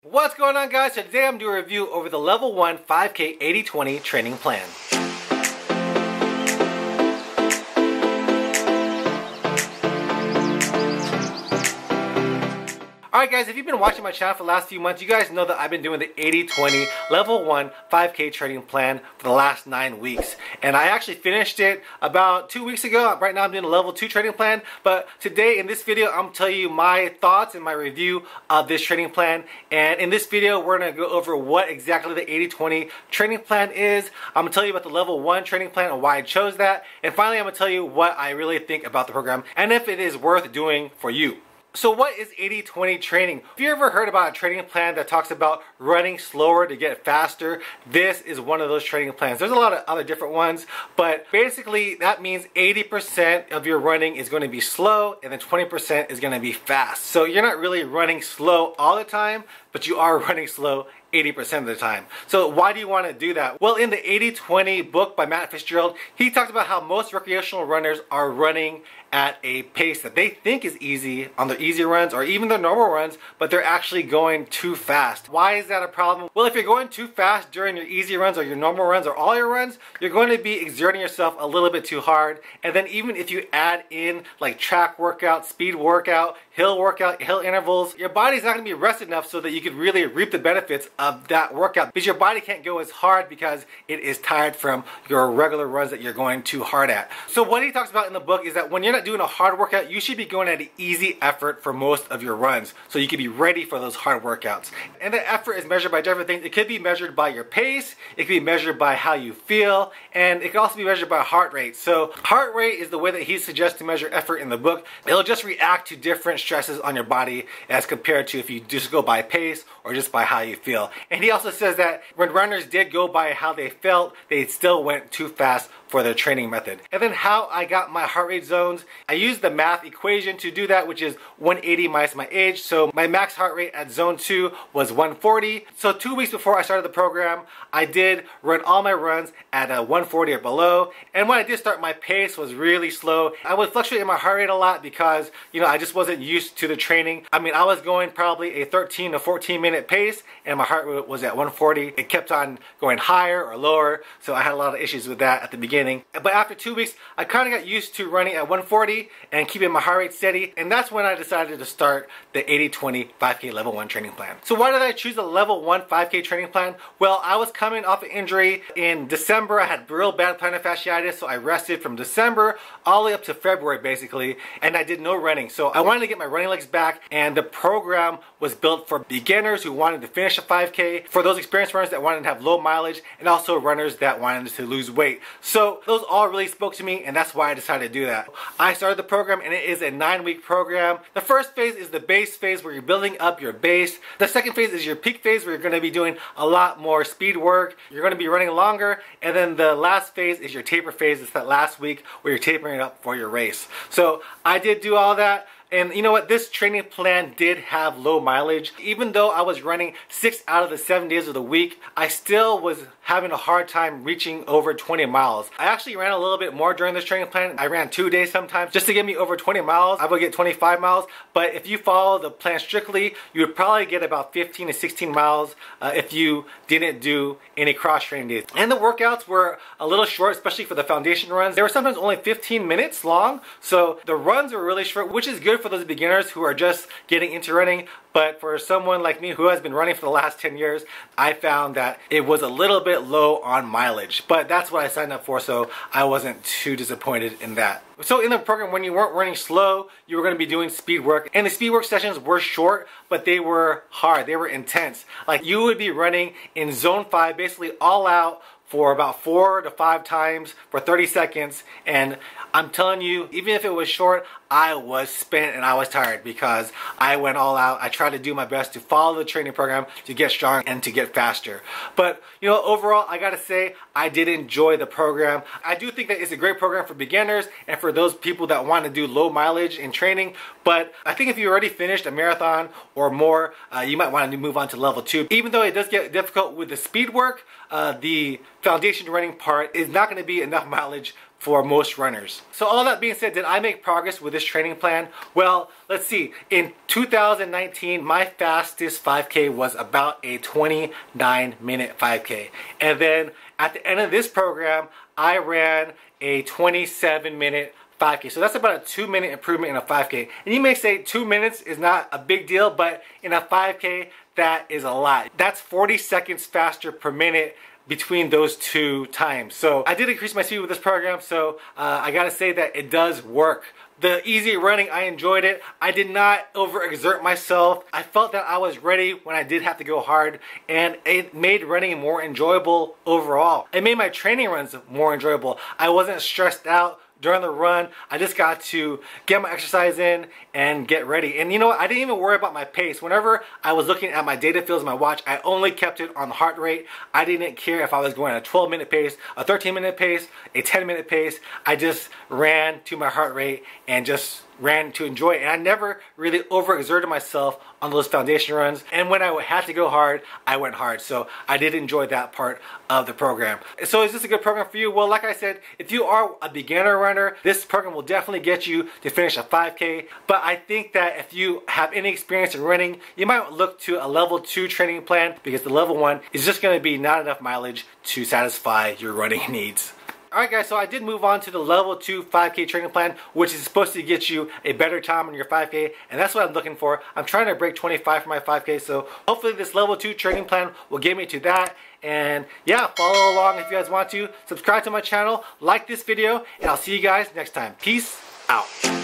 What's going on, guys? So today I'm doing a review over the level 1 5K 80/20 training plan. Alright guys, if you've been watching my channel for the last few months, you guys know that I've been doing the 80/20 level 1 5K training plan for the last 9 weeks. And I actually finished it about 2 weeks ago. Right now I'm doing a level 2 training plan. But today in this video, I'm telling you my thoughts and my review of this training plan. And in this video, we're going to go over what exactly the 80/20 training plan is. I'm going to tell you about the level 1 training plan and why I chose that. And finally, I'm going to tell you what I really think about the program and if it is worth doing for you. So what is 80/20 training? Have you ever heard about a training plan that talks about running slower to get faster? This is one of those training plans. There's a lot of other different ones, but basically that means 80% of your running is going to be slow and then 20% is going to be fast. So you're not really running slow all the time, but you are running slow 80% of the time. So why do you want to do that? Well, in the 80/20 book by Matt Fitzgerald, he talks about how most recreational runners are running at a pace that they think is easy on their easy runs or even their normal runs, but they're actually going too fast. Why is that a problem? Well, if you're going too fast during your easy runs or your normal runs or all your runs, you're going to be exerting yourself a little bit too hard. And then even if you add in like track workout, speed workout, hill intervals, your body's not going to be rested enough so that you could really reap the benefits of that workout, because your body can't go as hard because it is tired from your regular runs that you're going too hard at. So what he talks about in the book is that when you're not doing a hard workout, you should be going at an easy effort for most of your runs so you can be ready for those hard workouts. And the effort is measured by different things. It could be measured by your pace, it could be measured by how you feel, and it can also be measured by heart rate. So heart rate is the way that he suggests to measure effort in the book. It'll just react to different stresses on your body as compared to if you just go by pace or just by how you feel. And he also says that when runners did go by how they felt, they still went too fast for their training method. And then how I got my heart rate zones, I used the math equation to do that, which is 180 minus my age. So my max heart rate at zone 2 was 140. So 2 weeks before I started the program, I did run all my runs at a 140 or below. And when I did start, my pace was really slow. I would fluctuate in my heart rate a lot because, I just wasn't used to the training. I mean, I was going probably a 13 to 14 minute pace and my heart rate was at 140. It kept on going higher or lower. So I had a lot of issues with that at the beginning. But after 2 weeks, I kind of got used to running at 140 and keeping my heart rate steady. And that's when I decided to start the 80/20 5K level 1 training plan. So why did I choose the level 1 5K training plan? Well, I was coming off an injury in December. I had real bad plantar fasciitis, so I rested from December all the way up to February basically, and I did no running. So I wanted to get my running legs back, and the program was built for beginners who wanted to finish a 5K, for those experienced runners that wanted to have low mileage, and also runners that wanted to lose weight. So those all really spoke to me, and that's why I decided to do that. I started the program, and it is a 9-week program. The first phase is the base phase where you're building up your base. The second phase is your peak phase where you're going to be doing a lot more speed work. You're going to be running longer. And then the last phase is your taper phase. It's that last week where you're tapering up for your race. So I did do all that. And you know what? This training plan did have low mileage. Even though I was running 6 out of the 7 days of the week, I still was having a hard time reaching over 20 miles. I actually ran a little bit more during this training plan. I ran 2 days sometimes just to get me over 20 miles. I would get 25 miles. But if you follow the plan strictly, you would probably get about 15 to 16 miles if you didn't do any cross training days. And the workouts were a little short, especially for the foundation runs. They were sometimes only 15 minutes long. So the runs were really short, which is good for those beginners who are just getting into running. But for someone like me who has been running for the last 10 years, I found that it was a little bit low on mileage. But that's what I signed up for, so I wasn't too disappointed in that. So in the program, when you weren't running slow, you were going to be doing speed work. And the speed work sessions were short, but they were hard. They were intense. Like you would be running in zone 5, basically all out for about 4 to 5 times for 30 seconds. And I'm telling you, even if it was short, I was spent and I was tired because I went all out. I tried to do my best to follow the training program to get strong and to get faster. But overall, I gotta say, I did enjoy the program. I do think that it's a great program for beginners and for those people that want to do low mileage in training. But I think if you already finished a marathon or more, you might want to move on to level 2. Even though it does get difficult with the speed work, the foundation running part is not going to be enough mileage for most runners. So all that being said, did I make progress with this training plan? Well, let's see. In 2019, my fastest 5K was about a 29-minute 5K. And then at the end of this program, I ran a 27-minute 5K. So that's about a 2-minute improvement in a 5K. And you may say 2 minutes is not a big deal, but in a 5K, that is a lot. That's 40 seconds faster per minute between those two times. So I did increase my speed with this program, so I gotta say that it does work. The easy running, I enjoyed it. I did not overexert myself. I felt that I was ready when I did have to go hard, and it made running more enjoyable overall. It made my training runs more enjoyable. I wasn't stressed out during the run. I just got to get my exercise in and get ready. And you know what? I didn't even worry about my pace. Whenever I was looking at my data fields, my watch, I only kept it on the heart rate. I didn't care if I was going at a 12-minute pace, a 13-minute pace, a 10-minute pace. I just ran to my heart rate and just ran to enjoy it. And I never really overexerted myself on those foundation runs. And when I had to go hard, I went hard. So I did enjoy that part of the program. So is this a good program for you? Well, like I said, if you are a beginner runner, this program will definitely get you to finish a 5K. But I think that if you have any experience in running, you might look to a level 2 training plan, because the level 1 is just going to be not enough mileage to satisfy your running needs. Alright guys, so I did move on to the level 2 5K training plan, which is supposed to get you a better time on your 5K, and that's what I'm looking for. I'm trying to break 25 for my 5K, so hopefully this level 2 training plan will get me to that. And yeah, follow along if you guys want to. Subscribe to my channel, like this video, and I'll see you guys next time. Peace out.